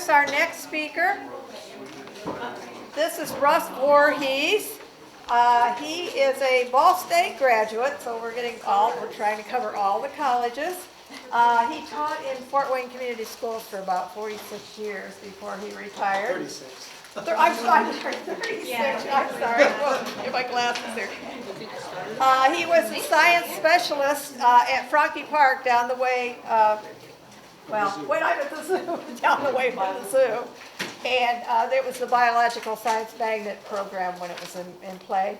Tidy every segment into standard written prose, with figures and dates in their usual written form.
introduce our next speaker. This is Russ Voorhees. He is a Ball State graduate, so we're trying to cover all the colleges. He taught in Fort Wayne Community Schools for about 46 years before he retired. 36. I'm sorry, 36. I'm sorry. Get my glasses there. He was a science specialist at Franke Park down the way. When I'm at the zoo, down the way by the zoo. And there was the Biological Science Magnet program when it was in play.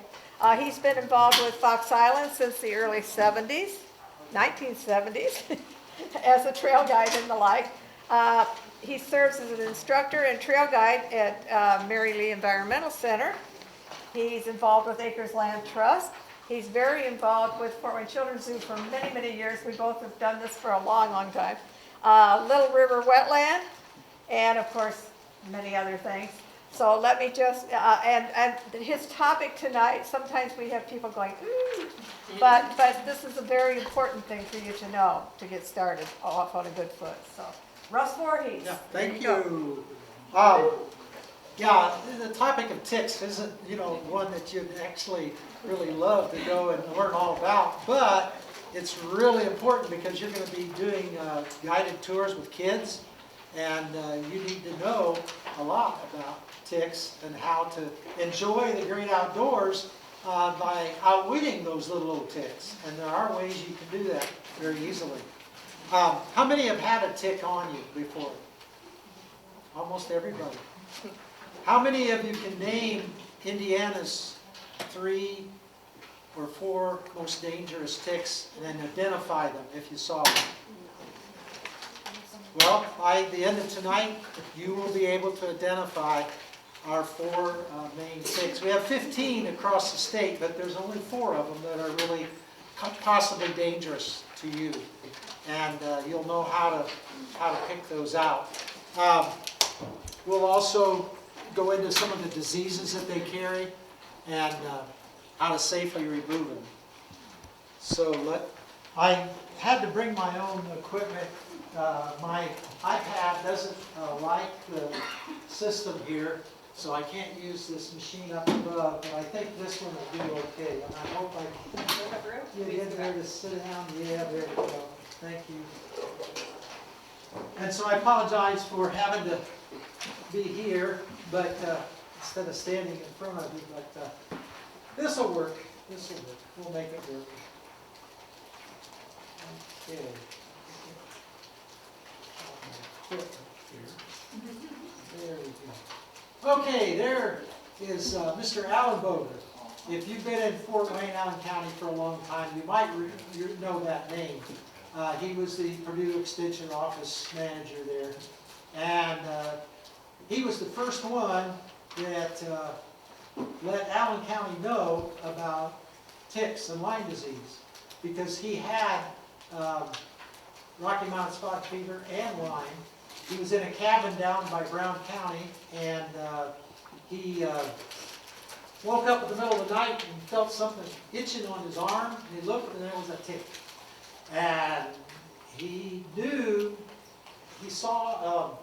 He's been involved with Fox Island since the early 70s, 1970s, as a trail guide and the like. He serves as an instructor and trail guide at Mary Lee Environmental Center. He's involved with Acres Land Trust. He's very involved with Fort Wayne Children's Zoo for many, many years. We both have done this for a long, long time. Little River Wetland, and of course, many other things. So let me just, and his topic tonight, sometimes we have people going, ooh, but this is a very important thing for you to know to get started off on a good foot. So, Russ Voorhees. Yeah, thank you. The topic of ticks isn't, one that you'd actually really love to go and learn all about, but it's really important because you're going to be doing guided tours with kids, and you need to know a lot about ticks and how to enjoy the great outdoors by outwitting those little ticks. And there are ways you can do that very easily. How many have had a tick on you before? Almost everybody. How many of you can name Indiana's 3 or 4 most dangerous ticks and then identify them if you saw them? Well, by the end of tonight, you will be able to identify our 4 main ticks. We have 15 across the state, but there's only 4 of them that are really possibly dangerous to you. And you'll know how to pick those out. We'll also go into some of the diseases that they carry and how to safely remove them. So I had to bring my own equipment. My iPad doesn't like the system here, so I can't use this machine up above, but I think this one will do okay. And I hope I can get there to sit down. Yeah, there we go. Thank you. And so I apologize for having to be here, but instead of standing in front of you, but this will work. This will work. We'll make it work. Okay. There we go. Okay, there is Mr. Alan Boger. If you've been in Fort Wayne, Allen County for a long time, you might know that name. He was the Purdue Extension Office manager there. And he was the first one that let Allen County know about ticks and Lyme disease, because he had Rocky Mountain spotted fever and Lyme. He was in a cabin down by Brown County, and he woke up in the middle of the night and felt something itching on his arm, and he looked and there was a tick. And he knew, he saw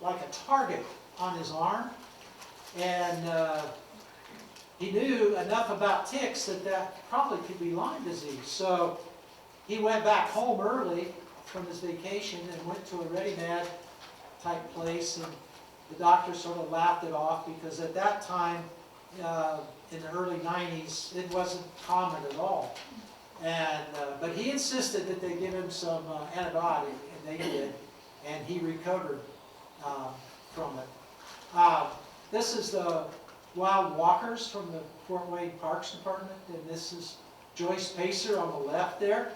like a target on his arm, and he knew enough about ticks that probably could be Lyme disease. So he went back home early from his vacation and went to a Ready-Med type place, and the doctor sort of laughed it off because at that time, in the early 90s, it wasn't common at all. And but he insisted that they give him some antibiotic, and they did, and he recovered from it. This is the wild walkers from the Fort Wayne Parks Department, and this is Joyce Pacer on the left there.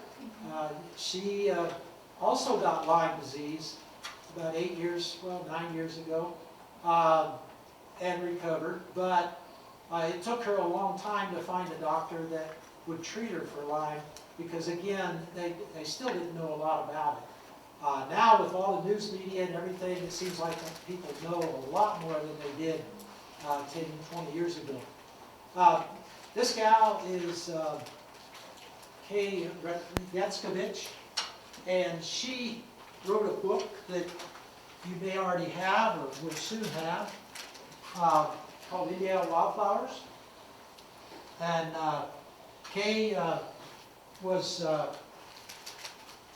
She also got Lyme disease about 9 years ago, and recovered. But it took her a long time to find a doctor that would treat her for Lyme, because again, they still didn't know a lot about it. Now with all the news media and everything, it seems like people know a lot more than they did 10, 20 years ago. This gal is Kay Yatskovich, and she wrote a book that you may already have or will soon have, called Indiana Wildflowers. And Kay was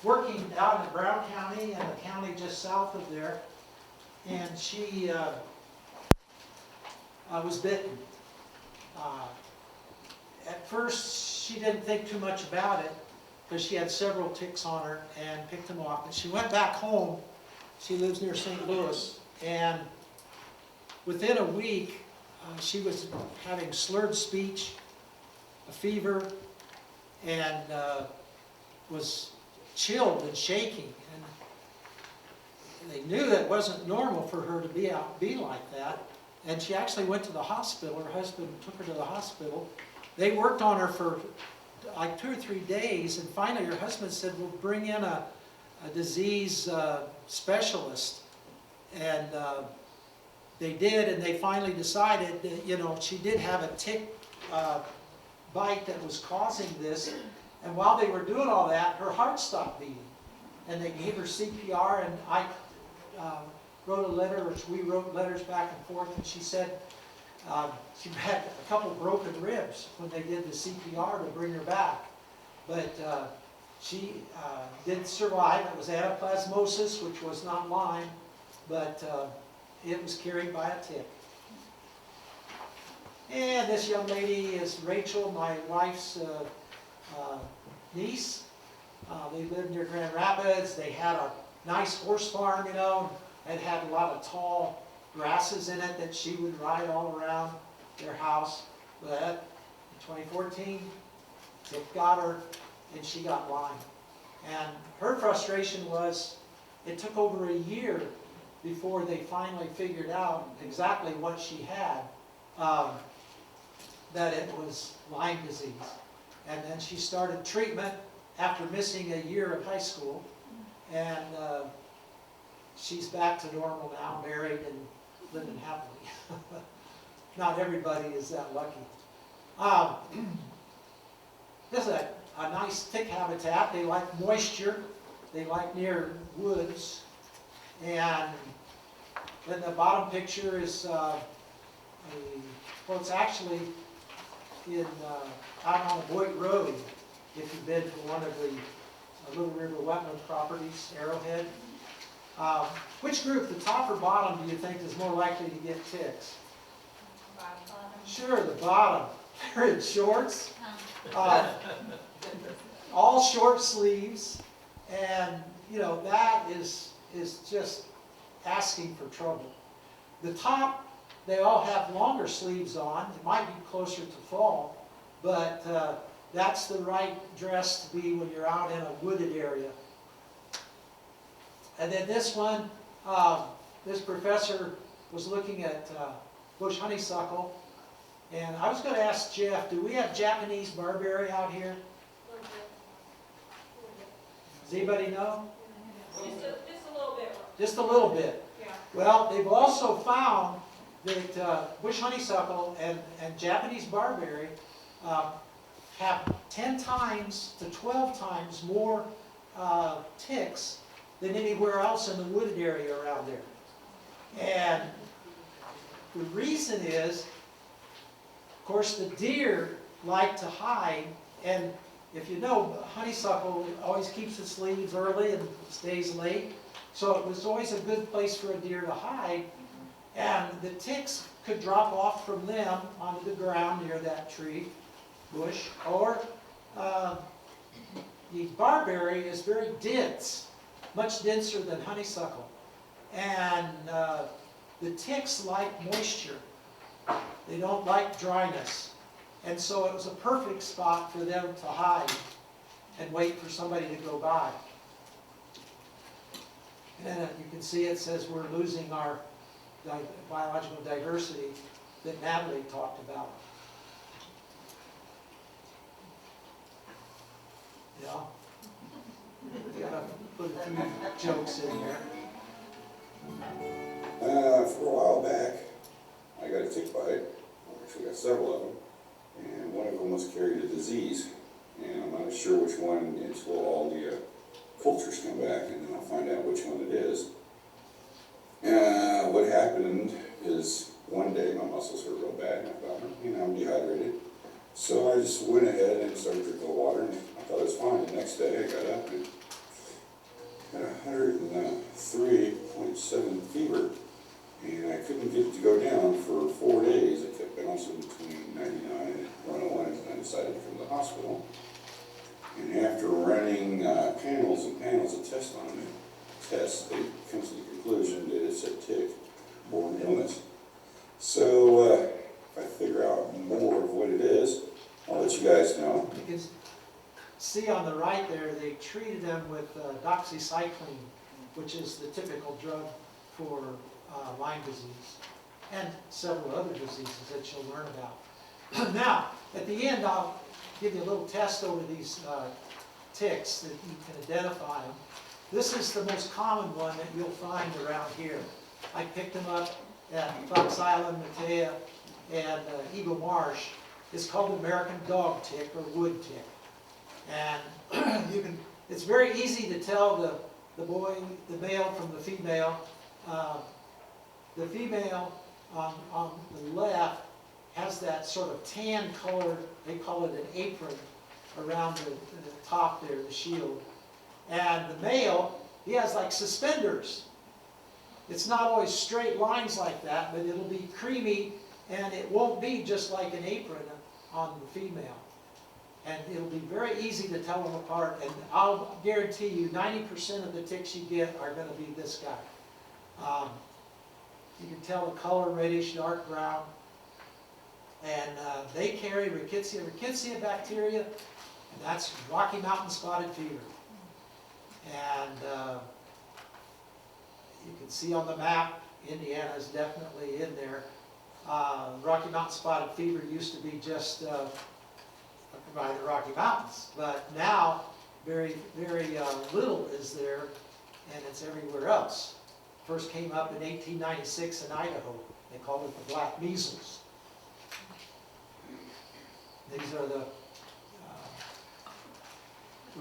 working down in Brown County and the county just south of there, and she was bitten. At first, she didn't think too much about it because she had several ticks on her and picked them off. But she went back home. She lives near St. Louis, and within a week, she was having slurred speech, a fever, and was chilled and shaking. And they knew that it wasn't normal for her to be like that. And she actually went to the hospital. Her husband took her to the hospital. They worked on her for like 2 or 3 days, and finally her husband said, "We'll bring in a disease specialist." And they did, and they finally decided that, you know, she did have a tick bite that was causing this. And while they were doing all that, her heart stopped beating. And they gave her CPR, and I wrote a letter, which we wrote letters back and forth, and she said she had a couple broken ribs when they did the CPR to bring her back. But she did survive. It was anaplasmosis, which was not Lyme, but it was carried by a tick. And this young lady is Rachel, my wife's niece. They lived near Grand Rapids. They had a nice horse farm, you know, and had a lot of tall grasses in it that she would ride all around their house. But in 2014, tick got her, and she got Lyme. And her frustration was it took over a year before they finally figured out exactly what she had, that it was Lyme disease. And then she started treatment after missing a year of high school, and she's back to normal now, married and living happily. Not everybody is that lucky. This is a nice tick habitat. They like moisture. They like near woods. And then the bottom picture is, well, it's actually in out on the Boyd Road, if you've been to one of the Little River wetland properties, Arrowhead. Which group, the top or bottom, do you think is more likely to get ticks? Bottom. Sure, the bottom. They're in shorts. All short sleeves. And, you know, that is just asking for trouble. The top, they all have longer sleeves on. It might be closer to fall, but that's the right dress to be when you're out in a wooded area. And then this one, this professor was looking at bush honeysuckle, and I was going to ask Jeff, do we have Japanese barberry out here? Does anybody know? Just a little bit. Just a little bit. Yeah. Well, they've also found that bush honeysuckle and Japanese barberry have 10 times to 12 times more ticks than anywhere else in the wooded area around there. And the reason is, of course, the deer like to hide, and if you know, honeysuckle always keeps its leaves early and stays late, so it was always a good place for a deer to hide, and the ticks could drop off from them onto the ground near that tree, bush, or the barberry is very dense, much denser than honeysuckle, and the ticks like moisture. They don't like dryness, and so it was a perfect spot for them to hide and wait for somebody to go by. And you can see it says we're losing our biological diversity that Natalie talked about. Yeah. You gotta put a few jokes in here. For a while back, I got a tick bite. I actually got several of them. And one of them was carried a disease. And I'm not sure which one until all the cultures come back, and then I'll find out which one it is. What happened is one day my muscles hurt real bad, and I thought, I'm dehydrated. So I just went ahead and started drinking the water, and I thought it was fine. The next day I got up and had 103.7 fever, and I couldn't get it to go down for 4 days. It kept bouncing between 99 and 101, and I decided to come to the hospital. And after running panels and panels of tests on me, they come to the conclusion that it's a tick-borne illness. So if I figure out more of what it is, I'll let you guys know. You can see on the right there, they treated them with doxycycline, which is the typical drug for Lyme disease, and several other diseases that you'll learn about. Now, at the end, I'll give you a little test over these ticks that you can identify them. This is the most common one that you'll find around here. I picked them up at Fox Island, Matea, and Eagle Marsh. It's called the American dog tick or wood tick. And it's very easy to tell the male from the female. The female on the left has that sort of tan color, they call it an apron, around the top there, the shield. And the male, he has like suspenders. It's not always straight lines like that, but it'll be creamy, and it won't be just like an apron on the female. And it'll be very easy to tell them apart, and I'll guarantee you 90% of the ticks you get are going to be this guy. You can tell the color, reddish, dark brown. And they carry rickettsia bacteria, and that's Rocky Mountain spotted fever. And you can see on the map, Indiana is definitely in there. Rocky Mountain spotted fever used to be just by the Rocky Mountains, but now very little is there, and it's everywhere else. First came up in 1896 in Idaho. They called it the black measles. These are the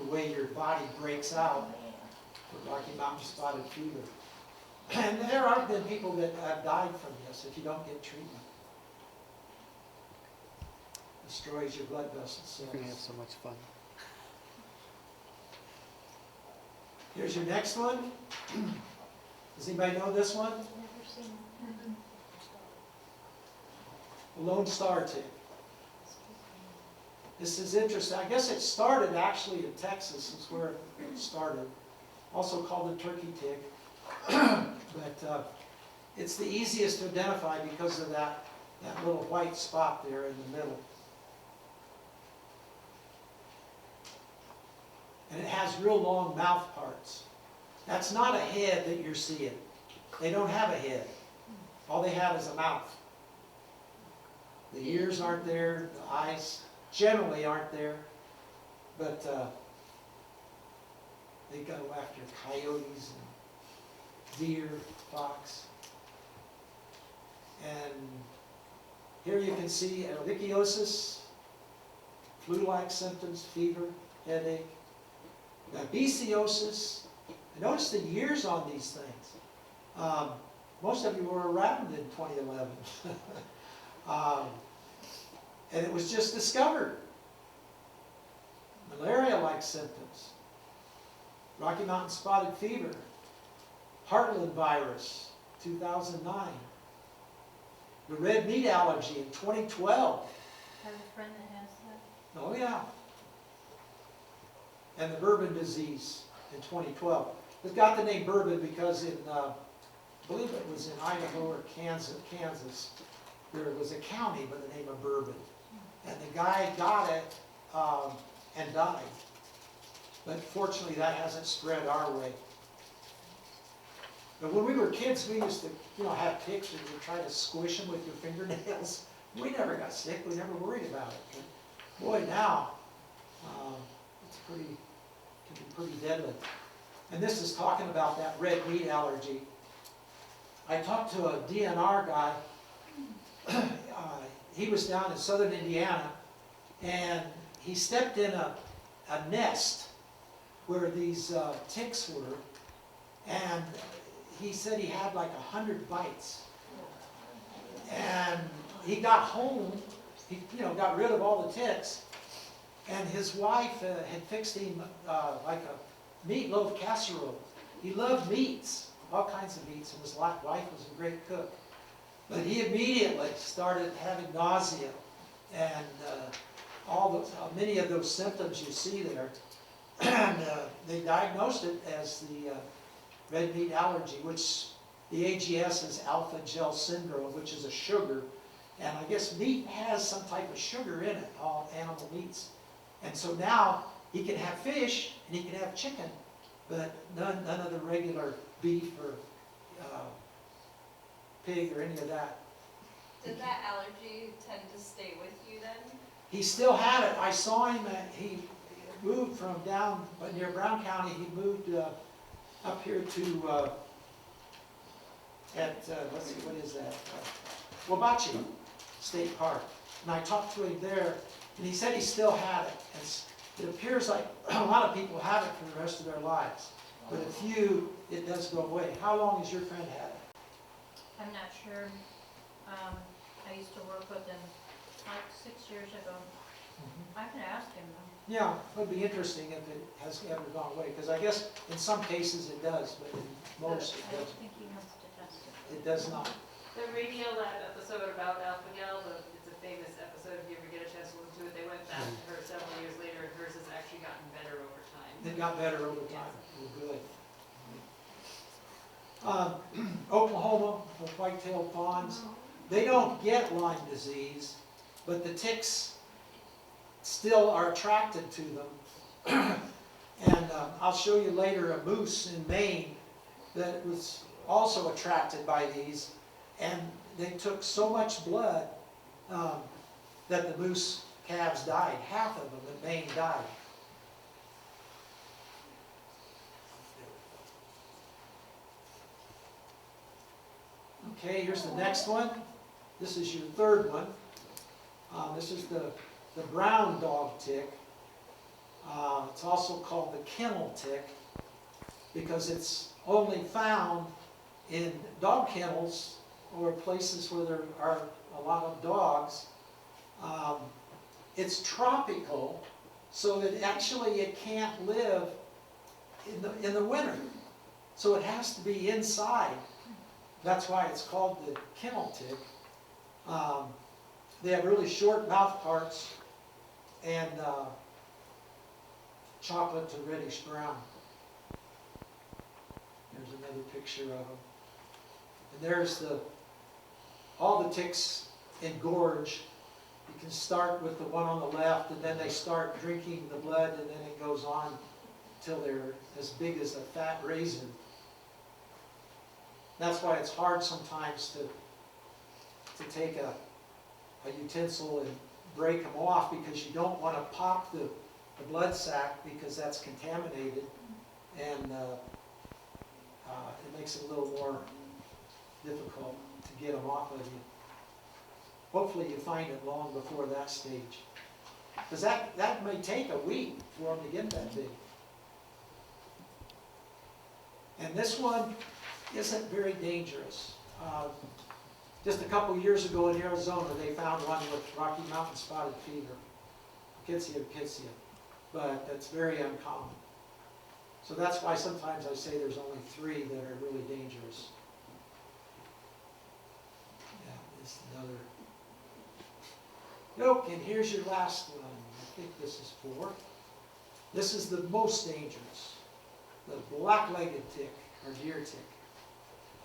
way your body breaks out for Rocky Mountain spotted fever. And there have been people that have died from this if you don't get treatment. Destroys your blood vessels. You're going to have so much fun. Here's your next one. Does anybody know this one? Never seen it. The Lone Star tick. This is interesting. I guess it started actually in Texas, is where it started. Also called the turkey tick. But it's the easiest to identify because of that little white spot there in the middle. And it has real long mouth parts. That's not a head that you're seeing. They don't have a head. All they have is a mouth. The ears aren't there, the eyes generally aren't there, but they go after coyotes and deer, fox. And here you can see ehrlichiosis, flu-like symptoms, fever, headache, babesiosis. Notice the years on these things. Most of you were around in 2011. And it was just discovered. Malaria-like symptoms. Rocky Mountain spotted fever. Heartland virus, 2009. The red meat allergy in 2012. I have a friend that has that. Oh yeah. And the bourbon disease in 2012. It got the name bourbon because in, I believe it was in Idaho or Kansas, there was a county by the name of Bourbon. And the guy got it and died. But fortunately that hasn't spread our way. But when we were kids, we used to, have ticks and you'd try to squish them with your fingernails. We never got sick. We never worried about it. But boy, now can be pretty deadly. And this is talking about that red meat allergy. I talked to a DNR guy. He was down in southern Indiana, and he stepped in a nest where these ticks were, and he said he had like 100 bites. And he got home, he got rid of all the ticks, and his wife had fixed him like a meatloaf casserole. He loved meats, all kinds of meats, and his wife was a great cook. But he immediately started having nausea and many of those symptoms you see there. And they diagnosed it as the red meat allergy, which the AGS is alpha gel syndrome, which is a sugar. And I guess meat has some type of sugar in it, all animal meats. And so now he can have fish and he can have chicken, but none of the regular beef or pig or any of that. Did that allergy tend to stay with you then? He still had it. I saw him, he moved from down near Brown County, he moved up here to, let's see, what is that? Wabachi State Park. And I talked to him there, and he said he still had it. It appears like a lot of people have it for the rest of their lives. But a few, it does go away. How long has your friend had it? I'm not sure. I used to work with him like 6 years ago. I can ask him though. Yeah, it would be interesting if it has ever gone away, because I guess in some cases it does, but in most it I don't doesn't. think he wants to test it. It does not. The Radiolab episode about Alpha-Gal, it's a famous episode, if you ever get a chance to listen to it, they went back to her several years later, and hers has actually gotten better over time. It got better over time. Oh, good. Oklahoma, the white-tailed fawns, they don't get Lyme disease, but the ticks still are attracted to them. And I'll show you later a moose in Maine that was also attracted by these, and they took so much blood that the moose calves died. Half of them in Maine died. Okay, here's the next one. This is your third one. This is the brown dog tick. It's also called the kennel tick because it's only found in dog kennels or places where there are a lot of dogs. It's tropical, so that actually it can't live in the winter. So it has to be inside. That's why it's called the kennel tick. They have really short mouth parts and chocolate to reddish brown. There's another picture of them. And there's all the ticks engorge. You can start with the one on the left, and then they start drinking the blood, and then it goes on until they're as big as a fat raisin. That's why it's hard sometimes to take a utensil and break them off, because you don't want to pop the blood sac because that's contaminated, and it makes it a little more difficult to get them off of you. Hopefully you find it long before that stage, because that may take a week for them to get that big. And this one isn't very dangerous. Just a couple years ago in Arizona, they found one with Rocky Mountain spotted fever, Rickettsia, but that's very uncommon. So that's why sometimes I say there's only 3 that are really dangerous. Yeah, this is another. Okay, and here's your last one. I think this is 4. This is the most dangerous, the black-legged tick, or deer tick.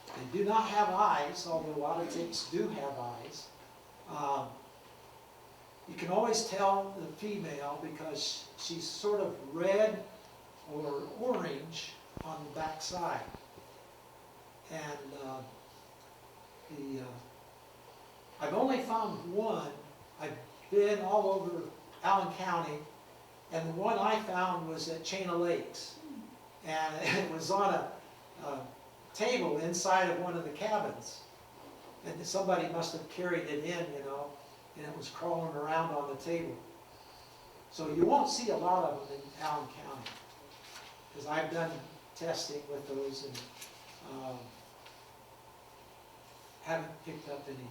They do not have eyes, although a lot of ticks do have eyes. You can always tell the female because she's sort of red or orange on the back side. And I've only found one. I've been all over Allen County, and the one I found was at Chain of Lakes. And it was on a table inside of one of the cabins. And somebody must have carried it in, and it was crawling around on the table. So you won't see a lot of them in Allen County, because I've done testing with those, and haven't picked up any.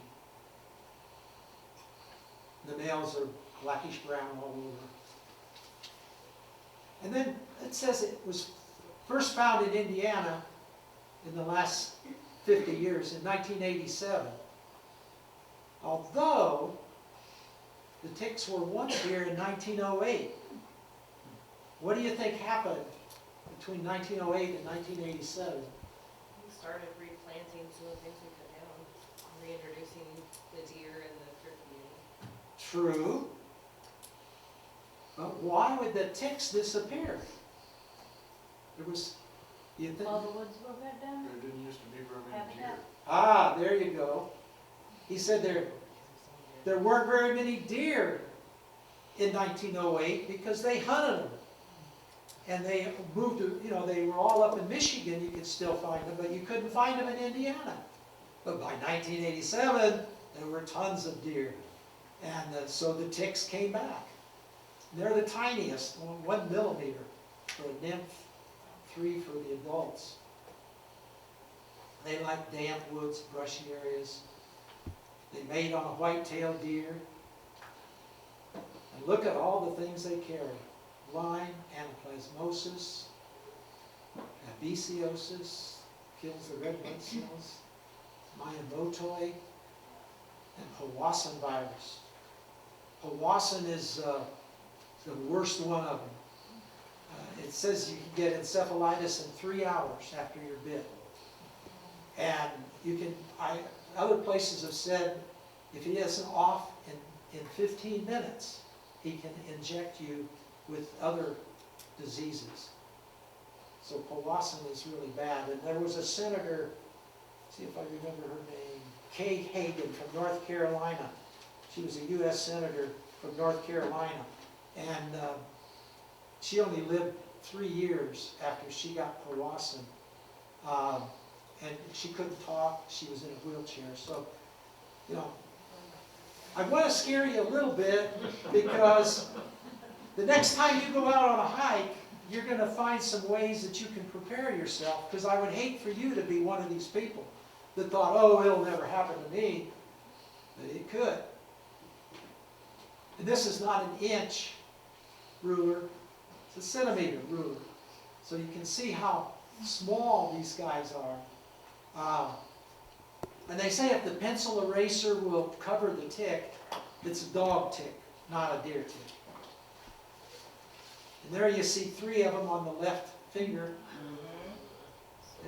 The males are blackish brown all over. And then it says it was first found in Indiana in the last 50 years, in 1987. Although the ticks were once here in 1908. What do you think happened between 1908 and 1987? We started replanting some of the things we cut down, reintroducing the deer and the turkey. True. But why would the ticks disappear? There was, you think? All the woods were cut down? There didn't used to be very many deer. Habitat? Ah, there you go. He said there weren't very many deer in 1908 because they hunted them. And they moved to, you know, they were all up in Michigan, you could still find them, but you couldn't find them in Indiana. But by 1987, there were tons of deer. And so the ticks came back. They're the tiniest, 1 millimeter for a nymph, 3 for the adults. They like damp woods, brushy areas. They mate on a white-tailed deer. And look at all the things they carry. Lyme, anaplasmosis, babesiosis, kills the red blood cells, myomotoi, and Powassan virus. Powassan is the worst one of them. It says you can get encephalitis in 3 hours after you're bit. And you can, other places have said if he isn't off in 15 minutes, he can inject you with other diseases. So Powassan is really bad. And there was a senator, see if I remember her name, Kay Hagan from North Carolina. She was a U.S. senator from North Carolina. And she only lived 3 years after she got Powassan. And she couldn't talk. She was in a wheelchair. So, you know, I want to scare you a little bit because the next time you go out on a hike, you're going to find some ways that you can prepare yourself, because I would hate for you to be one of these people that thought, oh, it'll never happen to me. But it could. And this is not an inch ruler, it's a centimeter ruler. So you can see how small these guys are. And they say if the pencil eraser will cover the tick, it's a dog tick, not a deer tick. And there you see 3 of them on the left finger.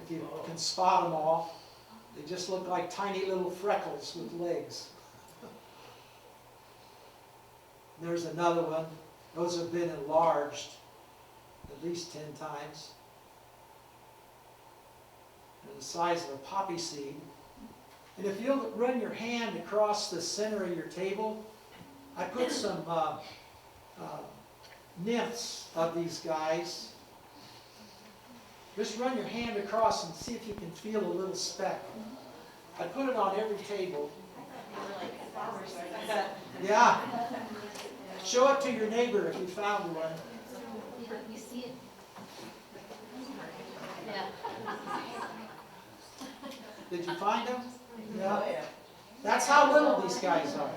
If you can spot them all, they just look like tiny little freckles with legs. There's another one. Those have been enlarged at least 10 times. They're the size of a poppy seed. And if you'll run your hand across the center of your table, I put some nymphs of these guys. Just run your hand across and see if you can feel a little speck. I put it on every table. Yeah. Show it to your neighbor if you found one. You see it? Yeah. Did you find them? Yeah. That's how little these guys are.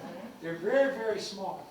They're very, very small.